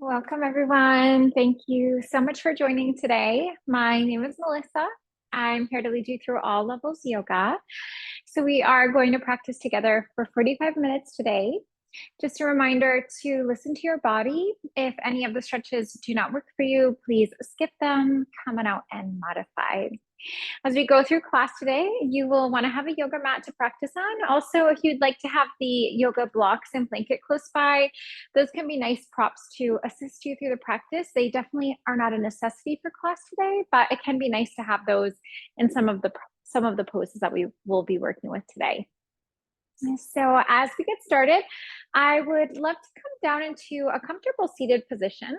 Welcome, everyone. Thank you so much for joining today. My name is Melissa. I'm here to lead you through all levels yoga. So we are going to practice together for 45 minutes today. Just a reminder to listen to your body. If any of the stretches do not work for you, please skip them, come on out and modify. As we go through class today, you will want to have a yoga mat to practice on. Also, if you'd like to have the yoga blocks and blanket close by, those can be nice props to assist you through the practice. They definitely are not a necessity for class today, but it can be nice to have those in some of the poses that we will be working with today. So as we get started, I would love to come down into a comfortable seated position.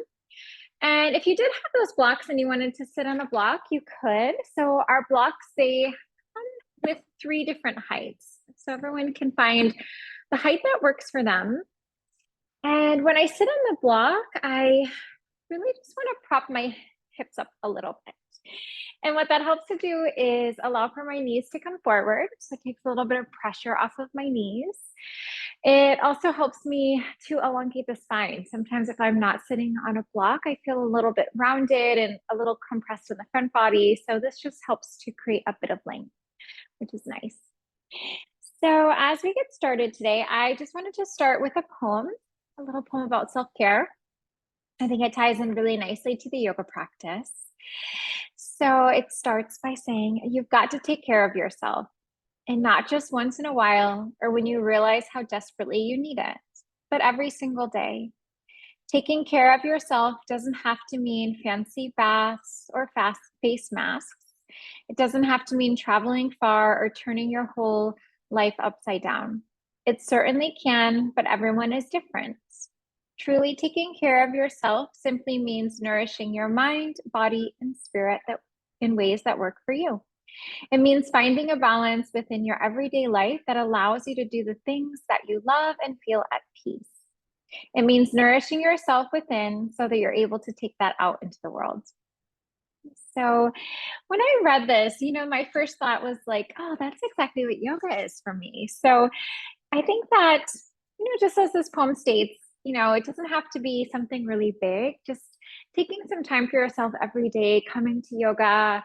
And if you did have those blocks and you wanted to sit on a block, you could. So our blocks, they come with 3 different heights. So everyone can find the height that works for them. And when I sit on the block, I really just want to prop my hips up a little bit. And what that helps to do is allow for my knees to come forward. So it takes a little bit of pressure off of my knees. It also helps me to elongate the spine. Sometimes if I'm not sitting on a block, I feel a little bit rounded and a little compressed in the front body. So this just helps to create a bit of length, which is nice. So as we get started today, I just wanted to start with a little poem about self-care. I think it ties in really nicely to the yoga practice. So it starts by saying, you've got to take care of yourself, and not just once in a while or when you realize how desperately you need it, but every single day. Taking care of yourself doesn't have to mean fancy baths or fast face masks. It doesn't have to mean traveling far or turning your whole life upside down. It certainly can, but everyone is different. Truly taking care of yourself simply means nourishing your mind, body, and spirit in ways that work for you. It means finding a balance within your everyday life that allows you to do the things that you love and feel at peace. It means nourishing yourself within so that you're able to take that out into the world. So when I read this, my first thought was like, oh, that's exactly what yoga is for me. So I think that, just as this poem states, it doesn't have to be something really big. Just taking some time for yourself every day, coming to yoga,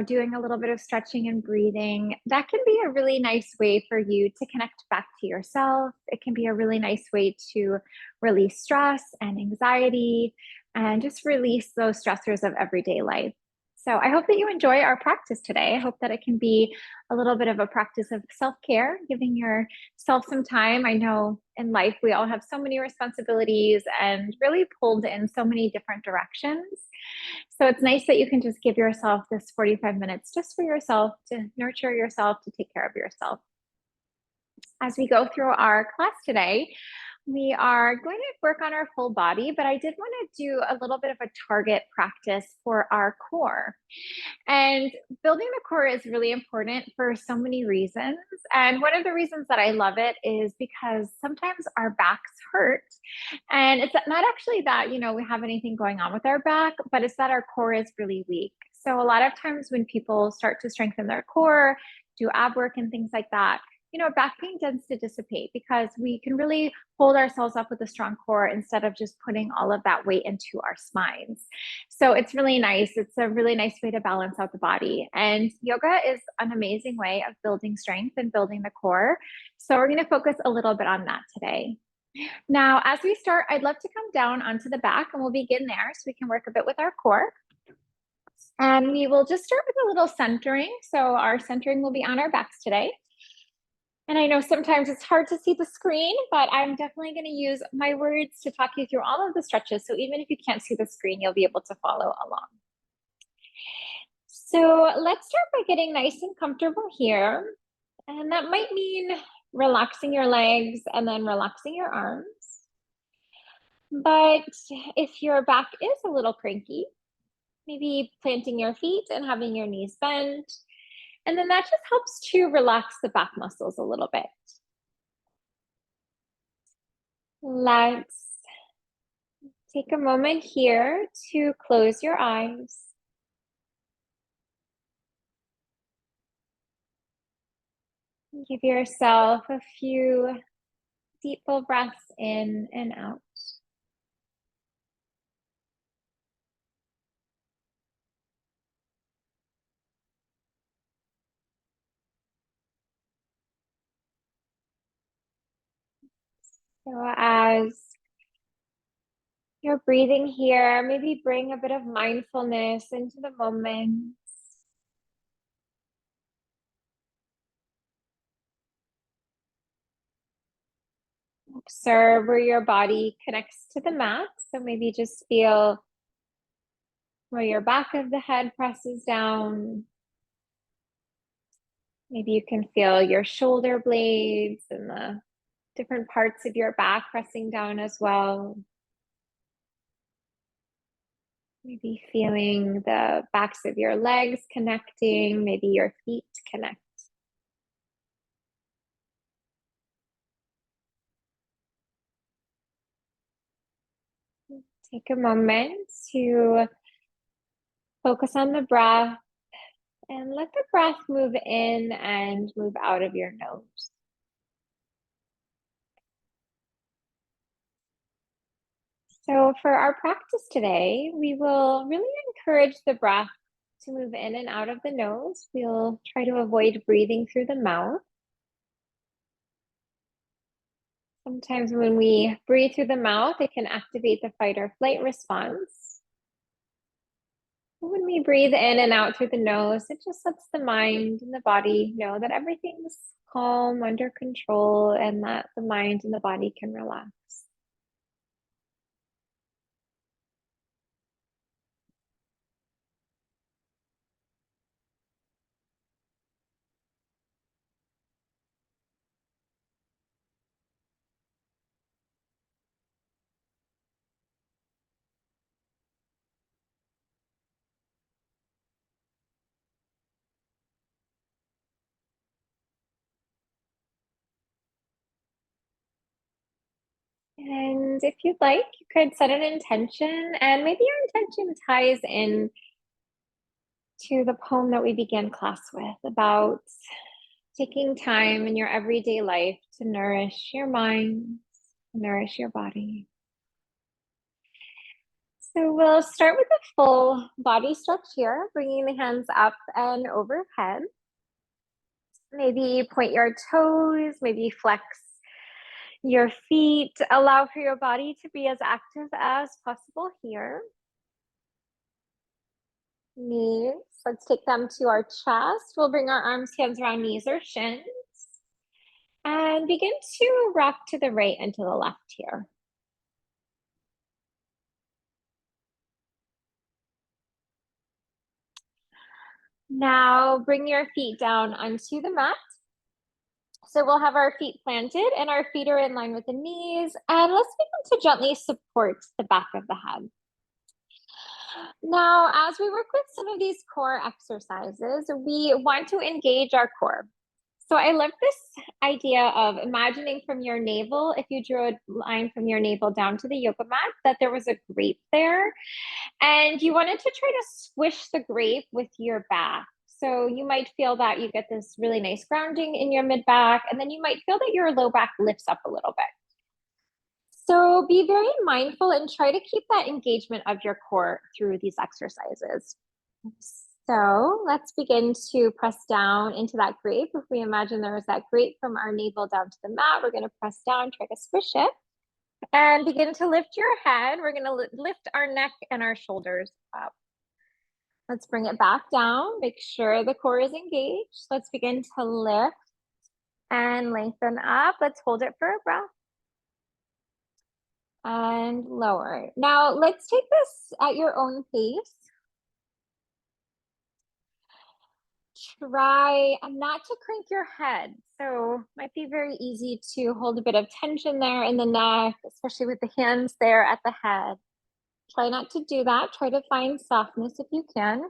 doing a little bit of stretching and breathing, that can be a really nice way for you to connect back to yourself. It can be a really nice way to release stress and anxiety and just release those stressors of everyday life. So I hope that you enjoy our practice today. I hope that it can be a little bit of a practice of self-care, giving yourself some time. I know in life we all have so many responsibilities and really pulled in so many different directions. So it's nice that you can just give yourself this 45 minutes just for yourself, to nurture yourself, to take care of yourself. As we go through our class today, we are going to work on our full body, but I did want to do a little bit of a target practice for our core. And building the core is really important for so many reasons. And one of the reasons that I love it is because sometimes our backs hurt. And it's not actually that, we have anything going on with our back, but it's that our core is really weak. So a lot of times when people start to strengthen their core, do ab work and things like that, back pain tends to dissipate because we can really hold ourselves up with a strong core instead of just putting all of that weight into our spines. So it's really nice. It's a really nice way to balance out the body. And yoga is an amazing way of building strength and building the core. So we're going to focus a little bit on that today. Now, as we start, I'd love to come down onto the back and we'll begin there so we can work a bit with our core. And we will just start with a little centering. So our centering will be on our backs today. And I know sometimes it's hard to see the screen, but I'm definitely going to use my words to talk you through all of the stretches. So even if you can't see the screen, you'll be able to follow along. So let's start by getting nice and comfortable here. And that might mean relaxing your legs and then relaxing your arms. But if your back is a little cranky, maybe planting your feet and having your knees bent. And then that just helps to relax the back muscles a little bit. Let's take a moment here to close your eyes. Give yourself a few deep full breaths in and out. So as you're breathing here, maybe bring a bit of mindfulness into the moment. Observe where your body connects to the mat. So maybe just feel where your back of the head presses down. Maybe you can feel your shoulder blades and the different parts of your back pressing down as well. Maybe feeling the backs of your legs connecting, maybe your feet connect. Take a moment to focus on the breath and let the breath move in and move out of your nose. So for our practice today, we will really encourage the breath to move in and out of the nose. We'll try to avoid breathing through the mouth. Sometimes when we breathe through the mouth, it can activate the fight or flight response. When we breathe in and out through the nose, it just lets the mind and the body know that everything's calm, under control, and that the mind and the body can relax. And if you'd like, you could set an intention, and maybe your intention ties in to the poem that we began class with about taking time in your everyday life to nourish your mind, nourish your body. So we'll start with a full body stretch here, bringing the hands up and overhead. Maybe point your toes, maybe flex your feet. Allow for your body to be as active as possible here. Knees, let's take them to our chest. We'll bring our arms, hands around knees or shins. And begin to rock to the right and to the left here. Now bring your feet down onto the mat. So we'll have our feet planted and our feet are in line with the knees. And let's begin to gently support the back of the head. Now, as we work with some of these core exercises, we want to engage our core. So I love this idea of imagining from your navel, if you drew a line from your navel down to the yoga mat, that there was a grape there. And you wanted to try to squish the grape with your back. So you might feel that you get this really nice grounding in your mid back, and then you might feel that your low back lifts up a little bit. So be very mindful and try to keep that engagement of your core through these exercises. So let's begin to press down into that grape. If we imagine there was that grape from our navel down to the mat, we're going to press down, try to squish it, and begin to lift your head. We're going to lift our neck and our shoulders up. Let's bring it back down. Make sure the core is engaged. Let's begin to lift and lengthen up. Let's hold it for a breath. And lower. Now let's take this at your own pace. Try not to crank your head. So it might be very easy to hold a bit of tension there in the neck, especially with the hands there at the head. Try not to do that. Try to find softness if you can.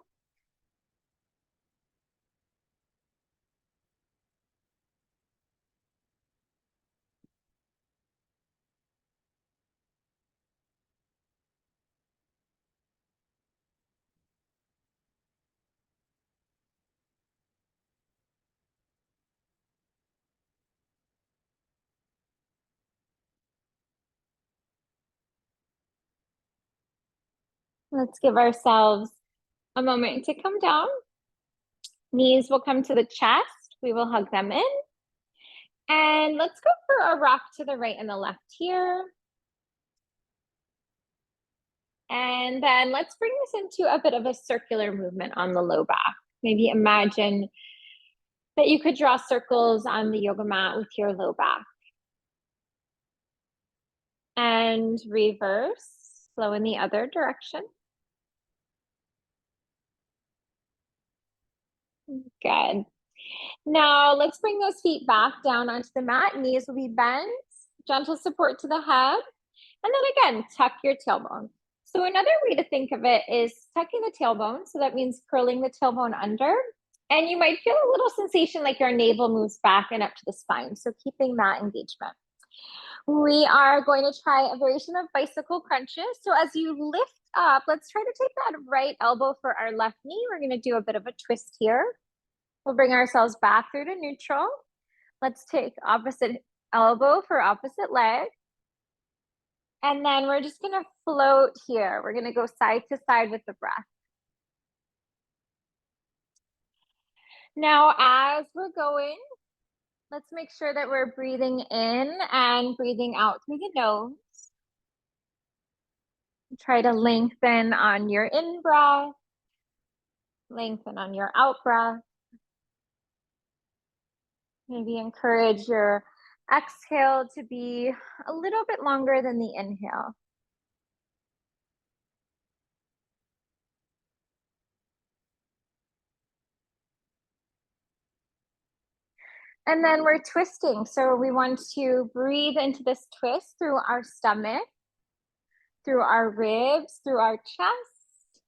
Let's give ourselves a moment to come down. Knees will come to the chest. We will hug them in. And let's go for a rock to the right and the left here. And then let's bring this into a bit of a circular movement on the low back. Maybe imagine that you could draw circles on the yoga mat with your low back. And reverse, flow in the other direction. Good. Now let's bring those feet back down onto the mat. Knees will be bent, gentle support to the head. And then again, tuck your tailbone. So another way to think of it is tucking the tailbone. So that means curling the tailbone under. And you might feel a little sensation like your navel moves back and up to the spine. So keeping that engagement. We are going to try a variation of bicycle crunches. So as you lift up, let's try to take that right elbow for our left knee. We're going to do a bit of a twist here. We'll bring ourselves back through to neutral. Let's take opposite elbow for opposite leg. And then we're just going to float here. We're going to go side to side with the breath. Now, as we're going, let's make sure that we're breathing in and breathing out through the nose. Try to lengthen on your in-breath, lengthen on your out-breath. Maybe encourage your exhale to be a little bit longer than the inhale. And then we're twisting. So we want to breathe into this twist through our stomach, through our ribs, through our chest.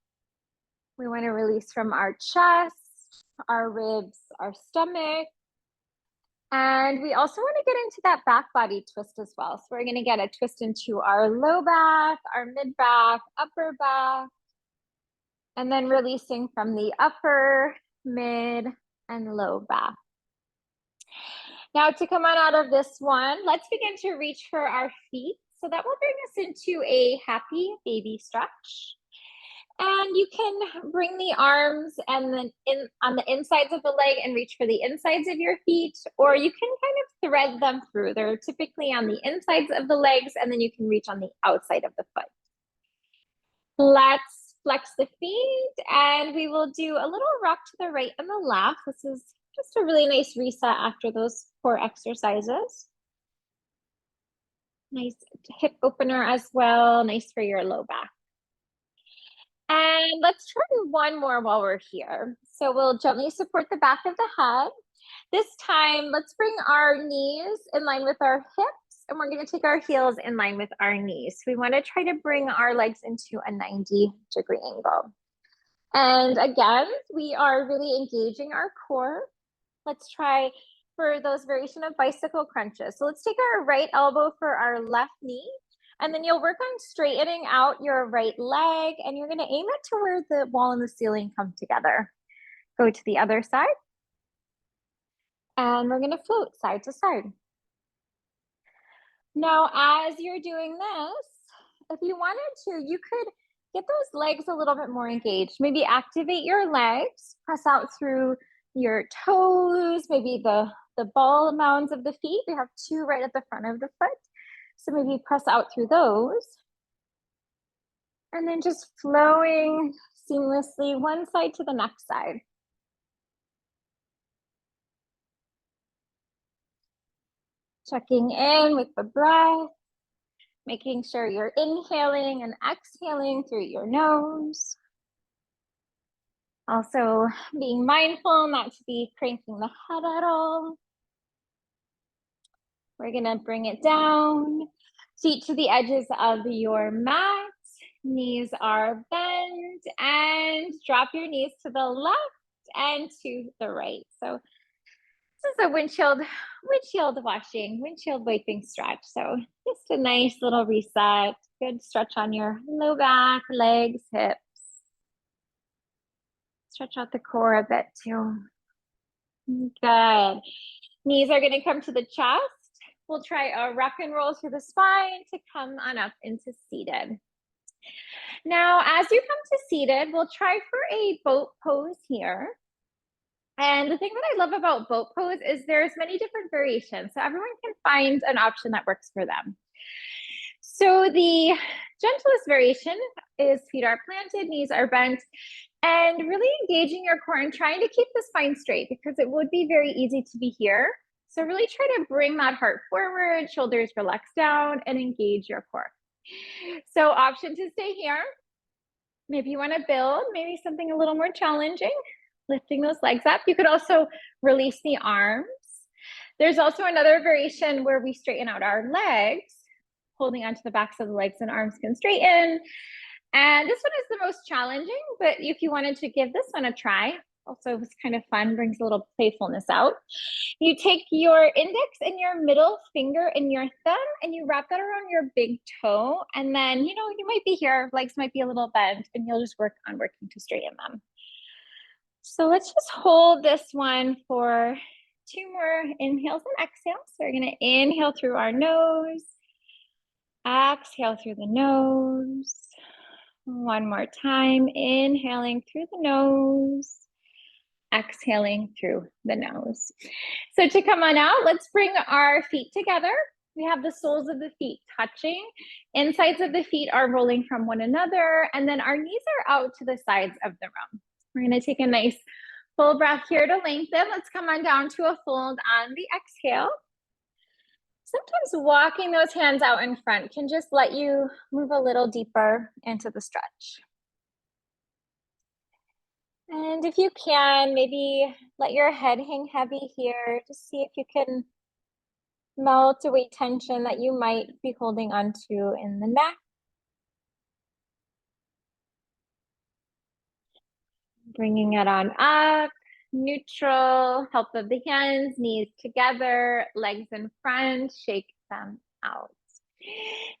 We want to release from our chest, our ribs, our stomach. And we also want to get into that back body twist as well. So we're going to get a twist into our low back, our mid back, upper back, and then releasing from the upper, mid, and low back. Now to come on out of this one, let's begin to reach for our feet. So that will bring us into a happy baby stretch. And you can bring the arms and then on the insides of the leg and reach for the insides of your feet, or you can kind of thread them through. They're typically on the insides of the legs, and then you can reach on the outside of the foot. Let's flex the feet, and we will do a little rock to the right and the left. This is just a really nice reset after those core exercises. Nice hip opener as well, nice for your low back. And let's try one more while we're here. So we'll gently support the back of the head. This time, let's bring our knees in line with our hips, and we're going to take our heels in line with our knees. We want to try to bring our legs into a 90-degree angle. And again, we are really engaging our core. Let's try for those variation of bicycle crunches. So let's take our right elbow for our left knee. And then you'll work on straightening out your right leg, and you're going to aim it to where the wall and the ceiling come together. Go to the other side. And we're going to float side to side. Now, as you're doing this, if you wanted to, you could get those legs a little bit more engaged. Maybe activate your legs, press out through your toes, maybe the ball mounds of the feet. We have two right at the front of the foot. So maybe press out through those. And then just flowing seamlessly one side to the next side. Checking in with the breath, making sure you're inhaling and exhaling through your nose. Also being mindful not to be cranking the head at all. We're gonna bring it down, feet to the edges of your mat, knees are bent, and drop your knees to the left and to the right. So this is a windshield wiping stretch. So just a nice little reset, good stretch on your low back, legs, hips. Stretch out the core a bit too. Good. Knees are gonna come to the chest. We'll try a rock and roll through the spine to come on up into seated. Now, as you come to seated, we'll try for a boat pose here. And the thing that I love about boat pose is there's many different variations. So everyone can find an option that works for them. So the gentlest variation is feet are planted, knees are bent, and really engaging your core and trying to keep the spine straight because it would be very easy to be here. So really try to bring that heart forward, shoulders relax down, and engage your core. So option to stay here. Maybe you want to build, maybe something a little more challenging, lifting those legs up. You could also release the arms. There's also another variation where we straighten out our legs, holding onto the backs of the legs and arms can straighten. And this one is the most challenging, but if you wanted to give this one a try, also it was kind of fun, brings a little playfulness out. You take your index and your middle finger and your thumb and you wrap that around your big toe. And then, you might be here, legs might be a little bent, and you'll just work on working to straighten them. So let's just hold this one for 2 more inhales and exhales. So we're gonna inhale through our nose, exhale through the nose. One more time, inhaling through the nose, exhaling through the nose. So to come on out, let's bring our feet together. We have the soles of the feet touching. Insides of the feet are rolling from one another, and then our knees are out to the sides of the room. We're gonna take a nice full breath here to lengthen. Let's come on down to a fold on the exhale. Sometimes walking those hands out in front can just let you move a little deeper into the stretch. And if you can, maybe let your head hang heavy here. Just see if you can melt away tension that you might be holding onto in the neck. Bringing it on up, neutral, help of the hands, knees together, legs in front, shake them out.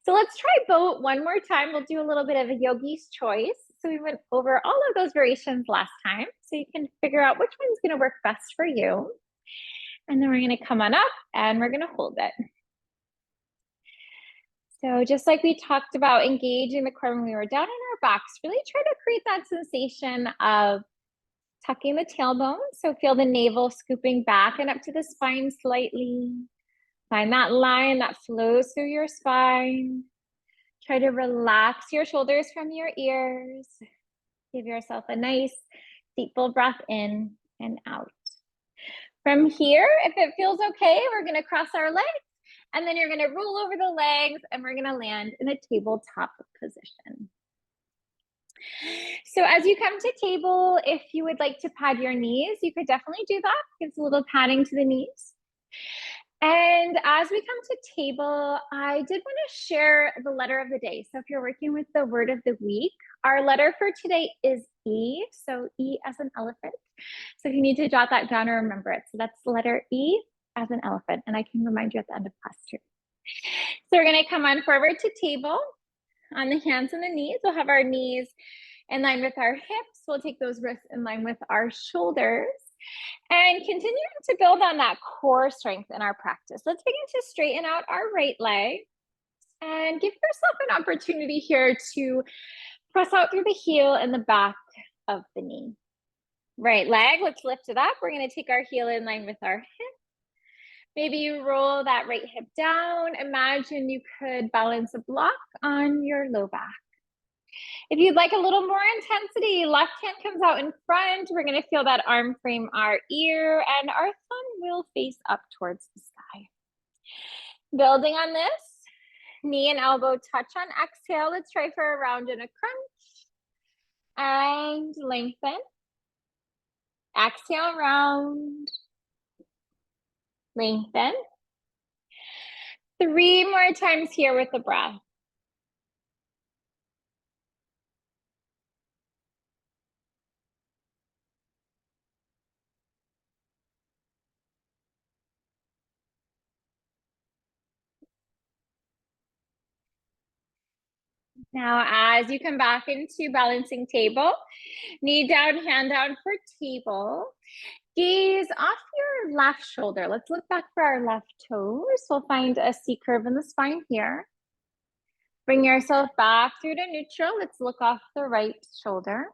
So let's try boat one more time. We'll do a little bit of a yogi's choice. So we went over all of those variations last time, so you can figure out which one's gonna work best for you. And then we're gonna come on up and we're gonna hold it. So just like we talked about engaging the core when we were down in our backs, really try to create that sensation of tucking the tailbone. So feel the navel scooping back and up to the spine slightly. Find that line that flows through your spine. Try to relax your shoulders from your ears. Give yourself a nice deep full breath in and out. From here, if it feels okay, we're gonna cross our legs and then you're gonna roll over the legs and we're gonna land in a tabletop position. So as you come to table, if you would like to pad your knees, you could definitely do that. Gives a little padding to the knees. And as we come to table, I did want to share the letter of the day. So if you're working with the word of the week, our letter for today is E. So E as an elephant. So if you need to jot that down or remember it. So that's the letter E as an elephant. And I can remind you at the end of class too. So we're going to come on forward to table on the hands and the knees. We'll have our knees in line with our hips. We'll take those wrists in line with our shoulders. And continuing to build on that core strength in our practice. Let's begin to straighten out our right leg and give yourself an opportunity here to press out through the heel and the back of the knee. Right leg, let's lift it up. We're going to take our heel in line with our hip. Maybe you roll that right hip down. Imagine you could balance a block on your low back. If you'd like a little more intensity, left hand comes out in front. We're going to feel that arm frame our ear and our thumb will face up towards the sky. Building on this, knee and elbow touch on exhale. Let's try for a round and a crunch. And lengthen. Exhale, round. Lengthen. 3 more times here with the breath. Now, as you come back into balancing table, knee down, hand down for table. Gaze off your left shoulder. Let's look back for our left toes. We'll find a C curve in the spine here. Bring yourself back through to neutral. Let's look off the right shoulder.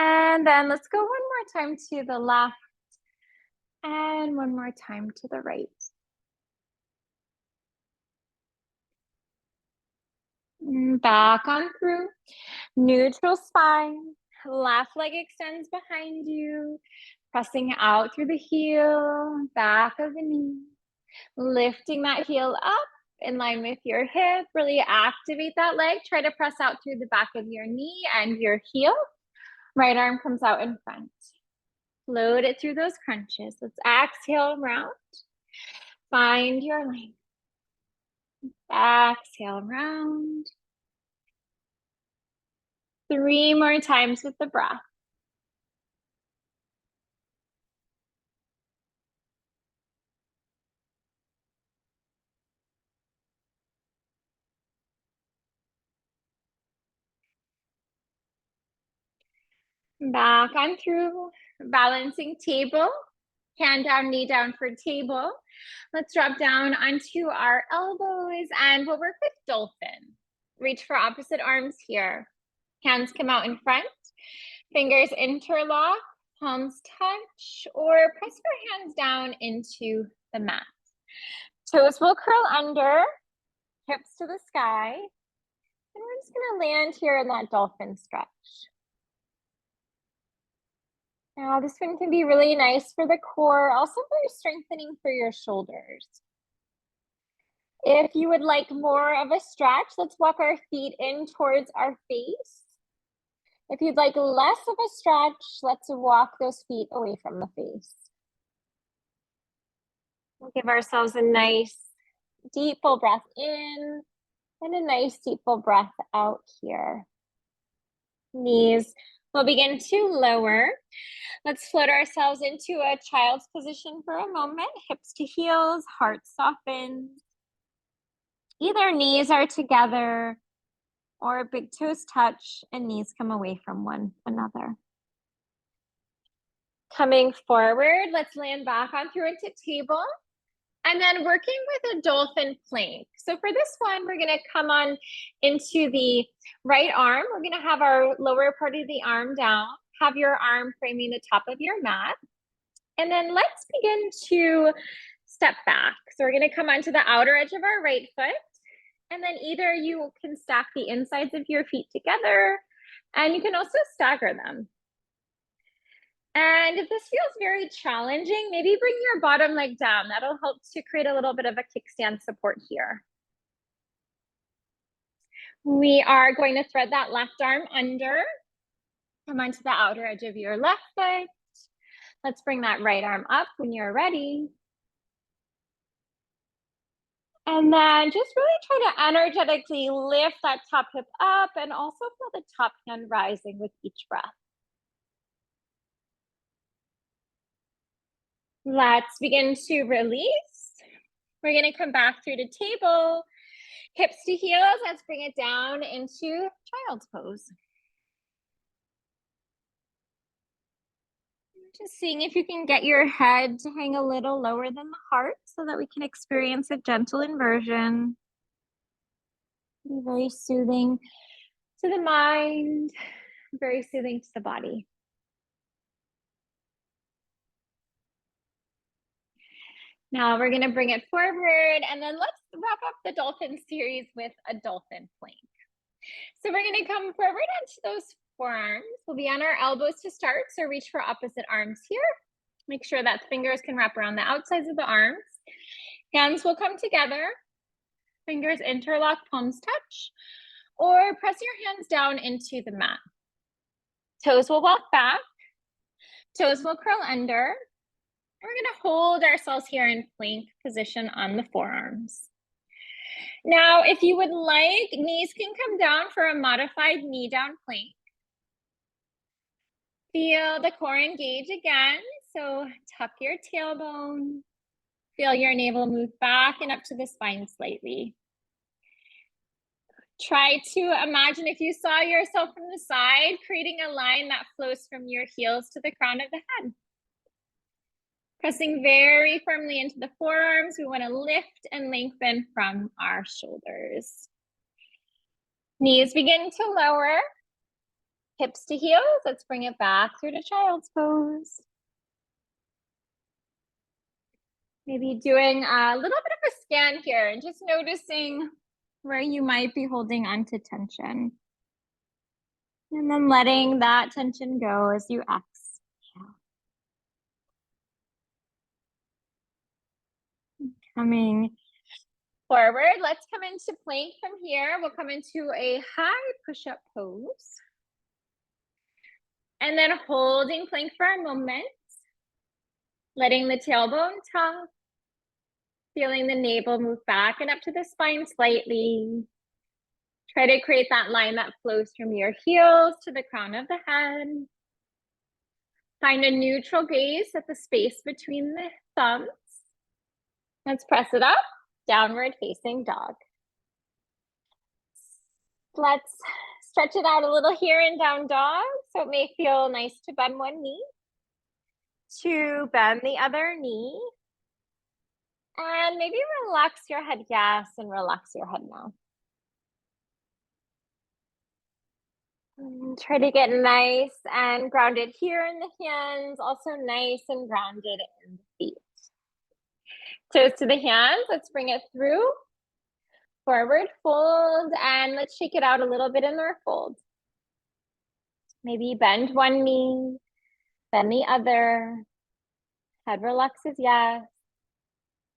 And then let's go one more time to the left and one more time to the right. Back on through. Neutral spine. Left leg extends behind you. Pressing out through the heel, back of the knee. Lifting that heel up in line with your hip. Really activate that leg. Try to press out through the back of your knee and your heel. Right arm comes out in front. Float it through those crunches. Let's exhale round. Find your length. Exhale round. 3 more times with the breath. Back on through. Balancing table. Hand down, knee down for table. Let's drop down onto our elbows and we'll work with dolphin. Reach for opposite arms here. Hands come out in front. Fingers interlock, palms touch, or press your hands down into the mat. Toes will curl under, hips to the sky. And we're just gonna land here in that dolphin stretch. Now this one can be really nice for the core, also very strengthening for your shoulders. If you would like more of a stretch, let's walk our feet in towards our face. If you'd like less of a stretch, let's walk those feet away from the face. We'll give ourselves a nice deep full breath in and a nice deep full breath out here. Knees will begin to lower. Let's float ourselves into a child's position for a moment. Hips to heels, heart softens. Either knees are together or big toes touch and knees come away from one another. Coming forward, let's land back on through into table. And then working with a dolphin plank. So for this one, we're gonna come on into the right arm. We're gonna have our lower part of the arm down, have your arm framing the top of your mat. And then let's begin to step back. So we're gonna come onto the outer edge of our right foot. And then either you can stack the insides of your feet together, and you can also stagger them. And if this feels very challenging, maybe bring your bottom leg down. That'll help to create a little bit of a kickstand support here. We are going to thread that left arm under. Come onto the outer edge of your left foot. Let's bring that right arm up when you're ready. And then just really try to energetically lift that top hip up and also feel the top hand rising with each breath. Let's begin to release. We're gonna come back through to table, hips to heels. Let's bring it down into child's pose. Just seeing if you can get your head to hang a little lower than the heart so that we can experience a gentle inversion. Be very soothing to the mind, very soothing to the body. Now we're gonna bring it forward and then let's wrap up the dolphin series with a dolphin plank. So we're gonna come forward onto those forearms. We'll be on our elbows to start, so reach for opposite arms here. Make sure that fingers can wrap around the outsides of the arms. Hands will come together. Fingers interlock, palms touch, or press your hands down into the mat. Toes will walk back. Toes will curl under. We're gonna hold ourselves here in plank position on the forearms. Now, if you would like, knees can come down for a modified knee down plank. Feel the core engage again. So tuck your tailbone. Feel your navel move back and up to the spine slightly. Try to imagine if you saw yourself from the side, creating a line that flows from your heels to the crown of the head. Pressing very firmly into the forearms. We want to lift and lengthen from our shoulders. Knees begin to lower. Hips to heels. Let's bring it back through to child's pose. Maybe doing a little bit of a scan here and just noticing where you might be holding onto tension. And then letting that tension go as you exhale. Coming forward, let's come into plank from here. We'll come into a high push-up pose. And then holding plank for a moment. Letting the tailbone tuck. Feeling the navel move back and up to the spine slightly. Try to create that line that flows from your heels to the crown of the head. Find a neutral gaze at the space between the thumbs. Let's press it up, downward facing dog. Let's stretch it out a little here in down dog, so it may feel nice to bend one knee, to bend the other knee, and maybe relax your head yes and relax your head no. Try to get nice and grounded here in the hands, also nice and grounded in the feet. Toes to the hands, let's bring it through. Forward fold, and let's shake it out a little bit in the fold. Maybe bend one knee, bend the other. Head relaxes yes,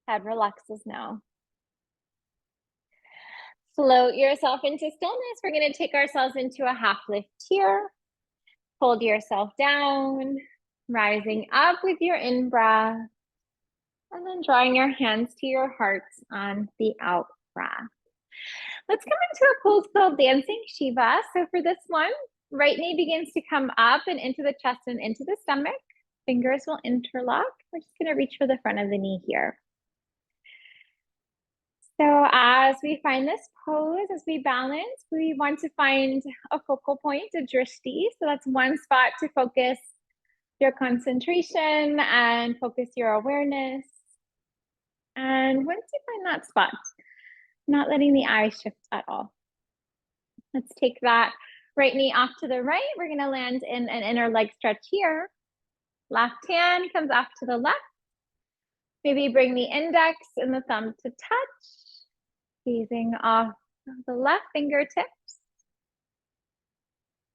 head relaxes no. Float yourself into stillness. We're going to take ourselves into a half lift here. Hold yourself down, rising up with your in-breath, and then drawing your hands to your hearts on the out-breath. Let's come into a pose called Dancing Shiva. So for this one, right knee begins to come up and into the chest and into the stomach. Fingers will interlock. We're just going to reach for the front of the knee here. So as we find this pose, as we balance, we want to find a focal point, a drishti. So that's one spot to focus your concentration and focus your awareness. And once you find that spot, not letting the eyes shift at all. Let's take that right knee off to the right. We're going to land in an inner leg stretch here. Left hand comes off to the left. Maybe bring the index and the thumb to touch. Gazing off the left fingertips.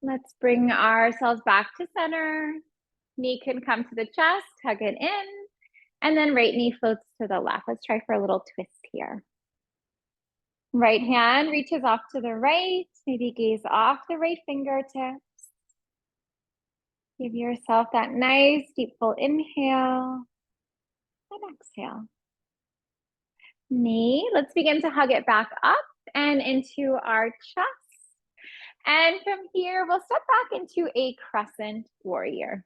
Let's bring ourselves back to center. Knee can come to the chest, hug it in, and then right knee floats to the left. Let's try for a little twist here. Right hand reaches off to the right, maybe gaze off the right fingertips. Give yourself that nice deep full inhale and exhale. Knee, let's begin to hug it back up and into our chest. And from here, we'll step back into a crescent warrior.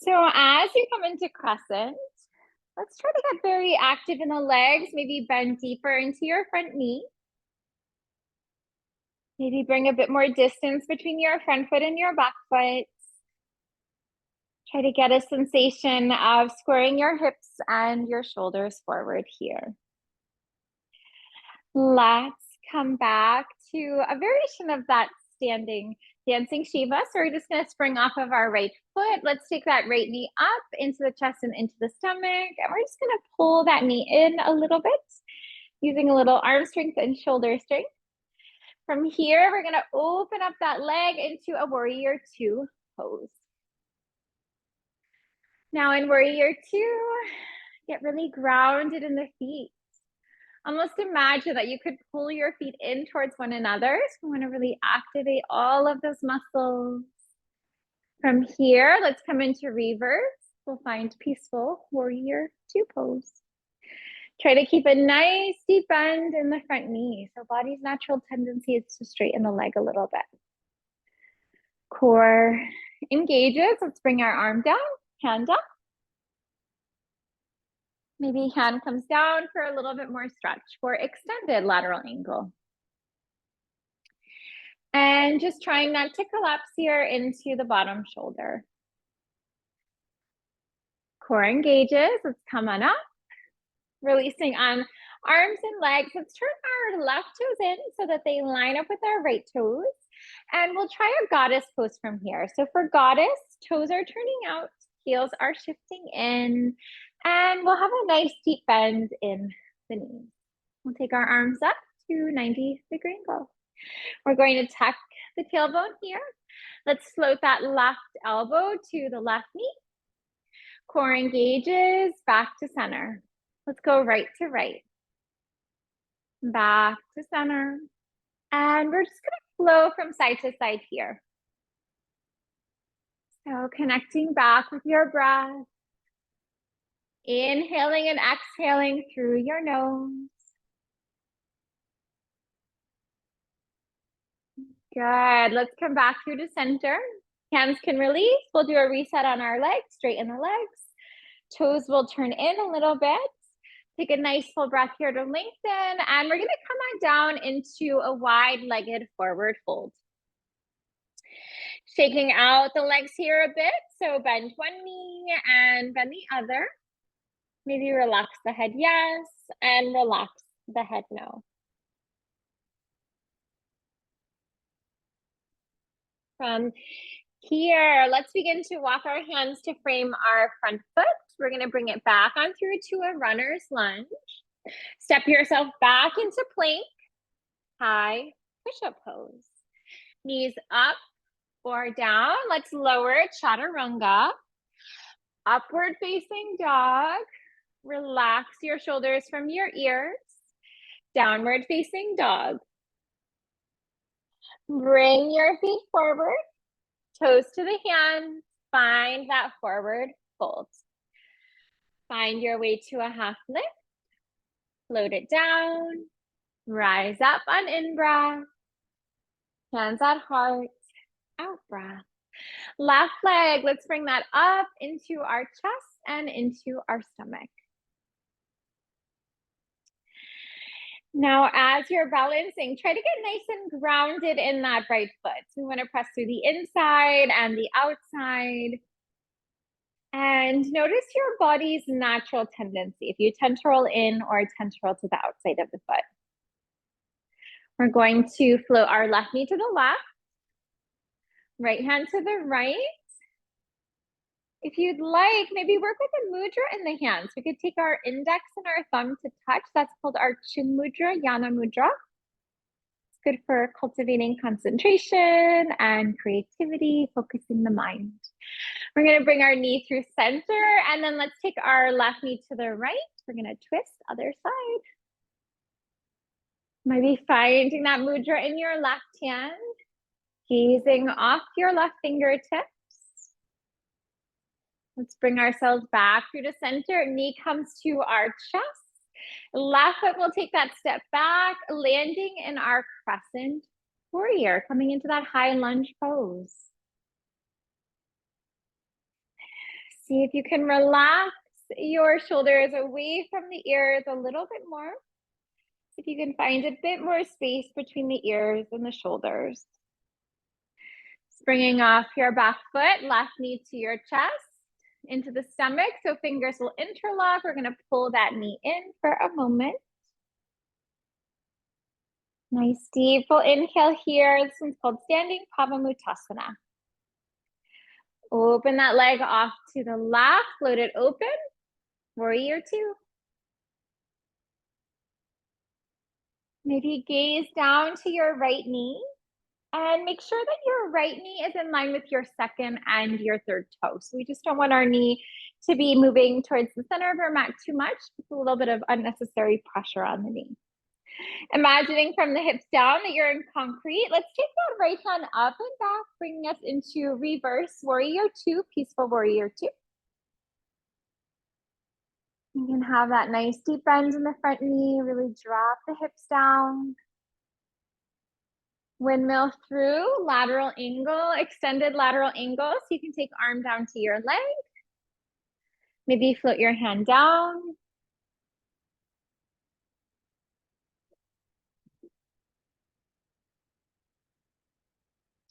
So as you come into crescent, let's try to get very active in the legs, maybe bend deeper into your front knee. Maybe bring a bit more distance between your front foot and your back foot. Try to get a sensation of squaring your hips and your shoulders forward here. Let's come back to a variation of that standing dancing Shiva. So we're just going to spring off of our right foot. Let's take that right knee up into the chest and into the stomach. And we're just going to pull that knee in a little bit, using a little arm strength and shoulder strength. From here, we're going to open up that leg into a warrior two pose. Now in warrior two, get really grounded in the feet. Almost imagine that you could pull your feet in towards one another. So we want to really activate all of those muscles. From here, let's come into reverse. We'll find peaceful warrior two pose. Try to keep a nice deep bend in the front knee. So body's natural tendency is to straighten the leg a little bit. Core engages. Let's bring our arm down, hand up. Maybe hand comes down for a little bit more stretch for extended lateral angle. And just trying not to collapse here into the bottom shoulder. Core engages. Let's come on up. Releasing on arms and legs. Let's turn our left toes in so that they line up with our right toes. And we'll try a goddess pose from here. So for goddess, toes are turning out, heels are shifting in, and we'll have a nice deep bend in the knees. We'll take our arms up to 90-degree angle. We're going to tuck the tailbone here. Let's float that left elbow to the left knee. Core engages, back to center. Let's go right to right. Back to center. And we're just gonna flow from side to side here. So connecting back with your breath. Inhaling and exhaling through your nose. Good. Let's come back through to center. Hands can release. We'll do a reset on our legs, straighten the legs. Toes will turn in a little bit. Take a nice full breath here to lengthen. And we're going to come on down into a wide-legged forward fold. Shaking out the legs here a bit. So bend one knee and bend the other. Maybe relax the head yes, and relax the head no. From here, let's begin to walk our hands to frame our front foot. We're going to bring it back on through to a runner's lunge. Step yourself back into plank, high push-up pose. Knees up or down. Let's lower chaturanga. Upward facing dog. Relax your shoulders from your ears. Downward facing dog. Bring your feet forward. Toes to the hands. Find that forward fold. Find your way to a half lift. Float it down. Rise up on in-breath. Hands at heart. Out breath. Left leg, let's bring that up into our chest and into our stomach. Now, as you're balancing, try to get nice and grounded in that right foot. So we want to press through the inside and the outside. And notice your body's natural tendency, if you tend to roll in or tend to roll to the outside of the foot. We're going to float our left knee to the left, right hand to the right. If you'd like, maybe work with a mudra in the hands. We could take our index and our thumb to touch. That's called our chin mudra, yana mudra. It's good for cultivating concentration and creativity, focusing the mind. We're going to bring our knee through center, and then let's take our left knee to the right. We're going to twist other side. Maybe finding that mudra in your left hand, gazing off your left fingertips. Let's bring ourselves back through to center. Knee comes to our chest. Left foot will take that step back, landing in our crescent warrior, coming into that high lunge pose. See if you can relax your shoulders away from the ears a little bit more. If you can find a bit more space between the ears and the shoulders. Springing off your back foot, left knee to your chest, into the stomach. So fingers will interlock. We're going to pull that knee in for a moment. Nice deep full inhale here. This one's called Standing Pavamutasana. Open that leg off to the left, float it open. Warrior two. Maybe gaze down to your right knee and make sure that your right knee is in line with your second and your third toe. So we just don't want our knee to be moving towards the center of our mat too much. It's a little bit of unnecessary pressure on the knee. Imagining from the hips down that you're in concrete. Let's take that right hand up and back, bringing us into reverse warrior two, peaceful warrior two. You can have that nice deep bend in the front knee, really drop the hips down. Windmill through, lateral angle, extended lateral angle. So you can take arm down to your leg. Maybe float your hand down.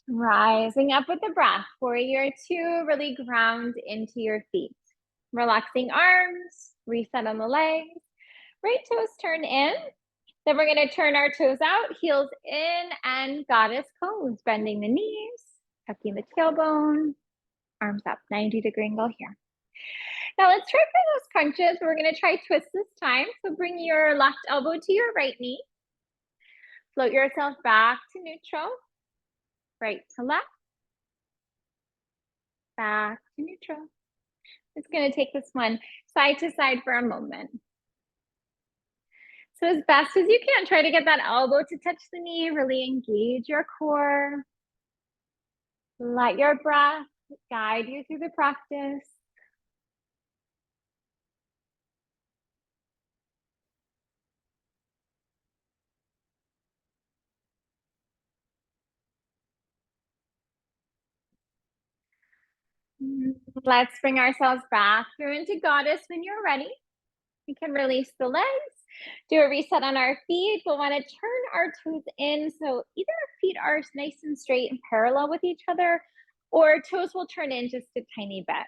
Rising up with the breath. Warrior two, really ground into your feet. Relaxing arms, reset on the legs. Right toes turn in. Then we're going to turn our toes out, heels in, and goddess pose, bending the knees, tucking the tailbone, arms up, 90-degree angle here. Now let's try for those crunches. We're going to try twist this time. So bring your left elbow to your right knee. Float yourself back to neutral, right to left, back to neutral. It's going to take this one side to side for a moment. So as best as you can, try to get that elbow to touch the knee, really engage your core. Let your breath guide you through the practice. Let's bring ourselves back through into goddess when you're ready. We can release the legs, do a reset on our feet. We'll want to turn our toes in. So either our feet are nice and straight and parallel with each other, or toes will turn in just a tiny bit.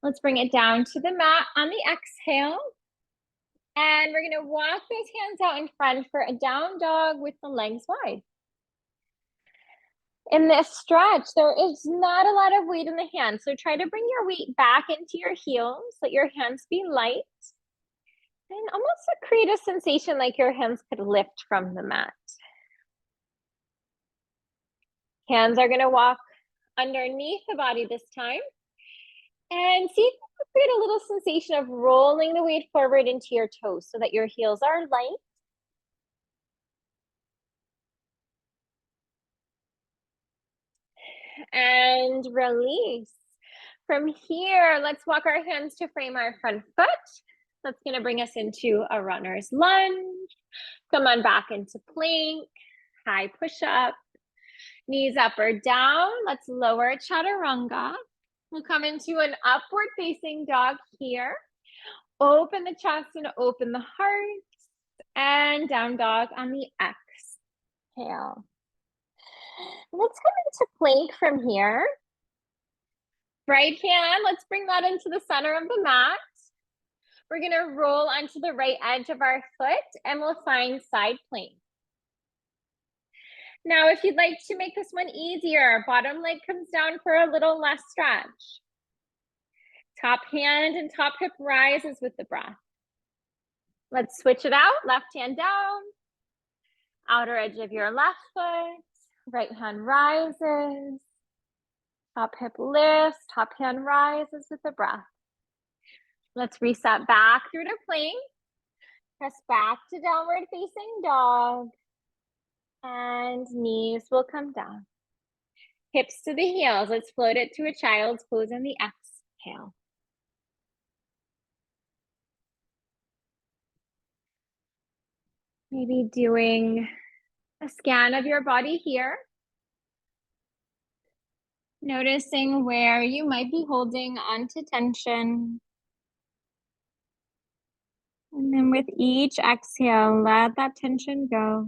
Let's bring it down to the mat on the exhale. And we're going to walk those hands out in front for a down dog with the legs wide. In this stretch, there is not a lot of weight in the hands. So try to bring your weight back into your heels. Let your hands be light. And almost create a sensation like your hands could lift from the mat. Hands are going to walk underneath the body this time. And see if you can create a little sensation of rolling the weight forward into your toes so that your heels are light. And release. From here, let's walk our hands to frame our front foot. That's going to bring us into a runner's lunge. Come on back into plank, high push-up, knees up or down. Let's lower chaturanga. We'll come into an upward facing dog here. Open the chest and open the heart. And down dog on the exhale. Let's come into plank from here. Right hand, let's bring that into the center of the mat. We're going to roll onto the right edge of our foot and we'll find side plank. Now, if you'd like to make this one easier, bottom leg comes down for a little less stretch. Top hand and top hip rises with the breath. Let's switch it out. Left hand down. Outer edge of your left foot. Right hand rises. Top hip lifts. Top hand rises with the breath. Let's reset back through to plank. Press back to downward facing dog. And knees will come down. Hips to the heels. Let's float it to a child's pose on the exhale. Maybe doing a scan of your body here. Noticing where you might be holding onto tension. And then with each exhale, let that tension go.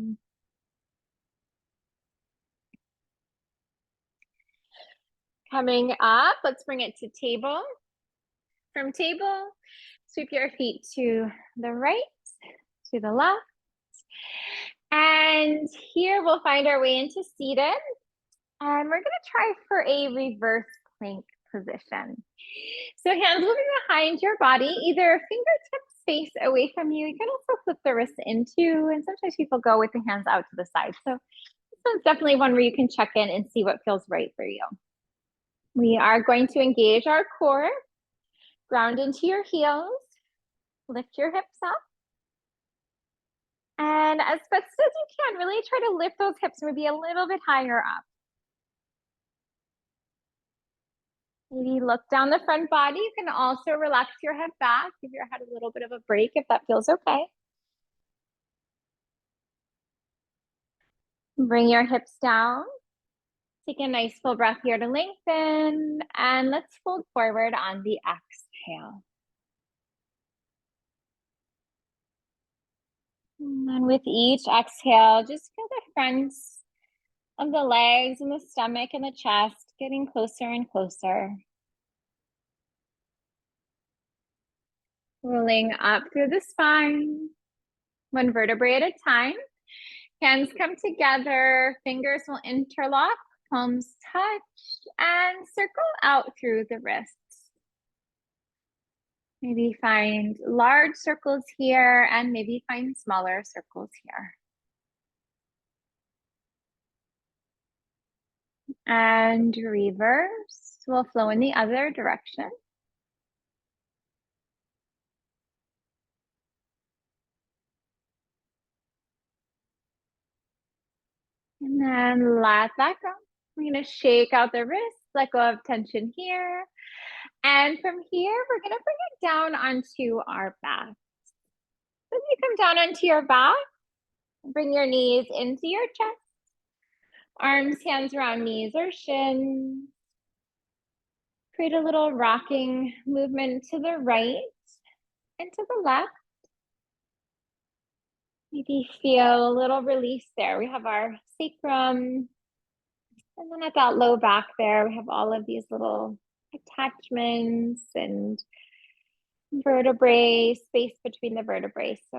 Coming up, let's bring it to table. From table, sweep your feet to the right, to the left. And here we'll find our way into seated. And we're going to try for a reverse plank position. So hands will be behind your body, either fingertips face away from you. You can also flip the wrists into, and sometimes people go with the hands out to the side. So this one's definitely one where you can check in and see what feels right for you. We are going to engage our core, ground into your heels, lift your hips up. And as best as you can, really try to lift those hips maybe a little bit higher up. Maybe look down the front body. You can also relax your head back, give your head a little bit of a break if that feels okay. Bring your hips down. Take a nice full breath here to lengthen. And let's fold forward on the exhale. And with each exhale, just feel the fronts of the legs and the stomach and the chest getting closer and closer. Rolling up through the spine, one vertebrae at a time. Hands come together, fingers will interlock, palms touch, and circle out through the wrists. Maybe find large circles here and maybe find smaller circles here. And reverse will flow in the other direction. And then let that go. We're going to shake out the wrists, let go of tension here. And from here, we're going to bring it down onto our back. So you come down onto your back, bring your knees into your chest. Arms, hands around knees or shins. Create a little rocking movement to the right and to the left. Maybe feel a little release there. We have our sacrum. And then at that low back there, we have all of these little attachments and vertebrae, space between the vertebrae. So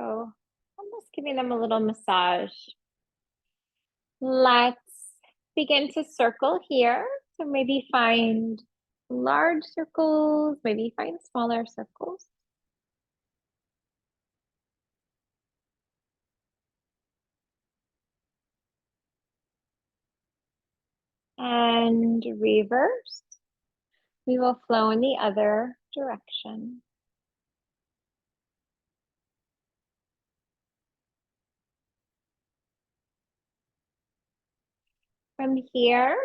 almost giving them a little massage. Let's begin to circle here. So maybe find large circles, maybe find smaller circles. And reverse. We will flow in the other direction. From here,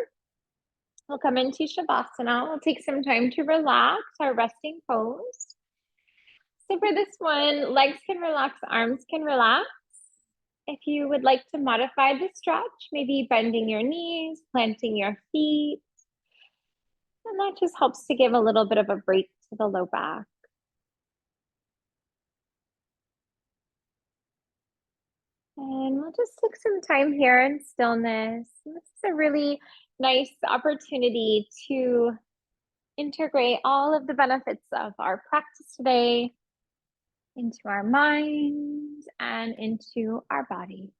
we'll come into Shavasana. We'll take some time to relax our resting pose. So for this one, legs can relax, arms can relax. If you would like to modify the stretch, maybe bending your knees, planting your feet. And that just helps to give a little bit of a break to the low back. And we'll just take some time here in stillness. This is a really nice opportunity to integrate all of the benefits of our practice today into our mind and into our body.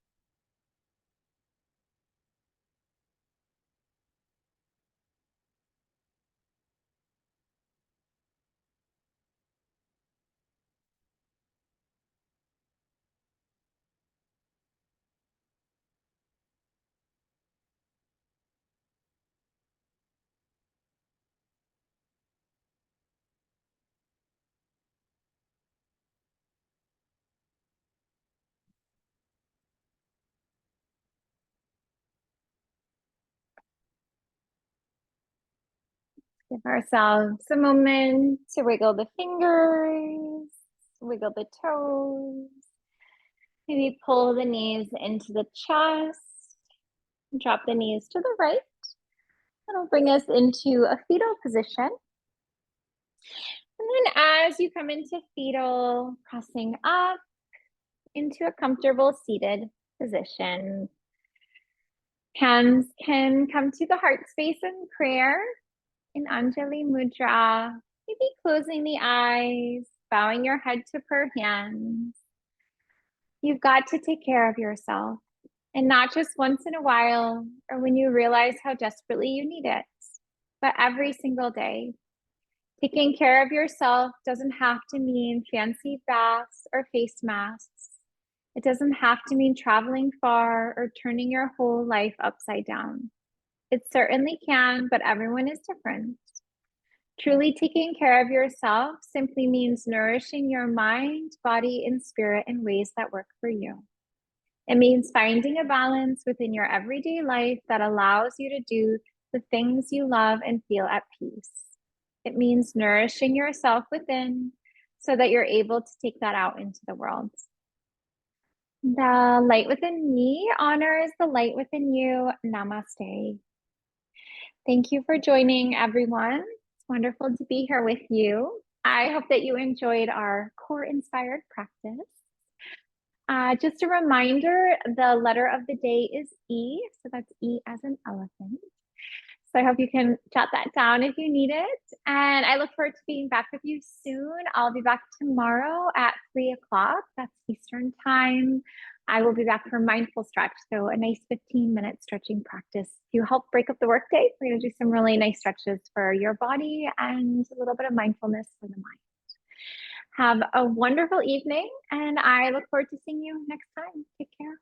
Give ourselves a moment to wiggle the fingers, wiggle the toes. Maybe pull the knees into the chest. Drop the knees to the right. That'll bring us into a fetal position. And then as you come into fetal, pressing up into a comfortable seated position. Hands can come to the heart space in prayer in Anjali Mudra. Maybe closing the eyes, bowing your head to prayer hands. You've got to take care of yourself, and not just once in a while or when you realize how desperately you need it, but every single day. Taking care of yourself doesn't have to mean fancy baths or face masks. It doesn't have to mean traveling far or turning your whole life upside down. It certainly can, but everyone is different. Truly taking care of yourself simply means nourishing your mind, body, and spirit in ways that work for you. It means finding a balance within your everyday life that allows you to do the things you love and feel at peace. It means nourishing yourself within so that you're able to take that out into the world. The light within me honors the light within you. Namaste. Thank you for joining, everyone. It's wonderful to be here with you. I hope that you enjoyed our core-inspired practice. Just a reminder, the letter of the day is E, so that's E as an elephant. So I hope you can jot that down if you need it. And I look forward to being back with you soon. I'll be back tomorrow at 3 o'clock. That's Eastern time. I will be back for mindful stretch. So a nice 15-minute stretching practice to help break up the workday. We're going to do some really nice stretches for your body and a little bit of mindfulness for the mind. Have a wonderful evening, and I look forward to seeing you next time. Take care.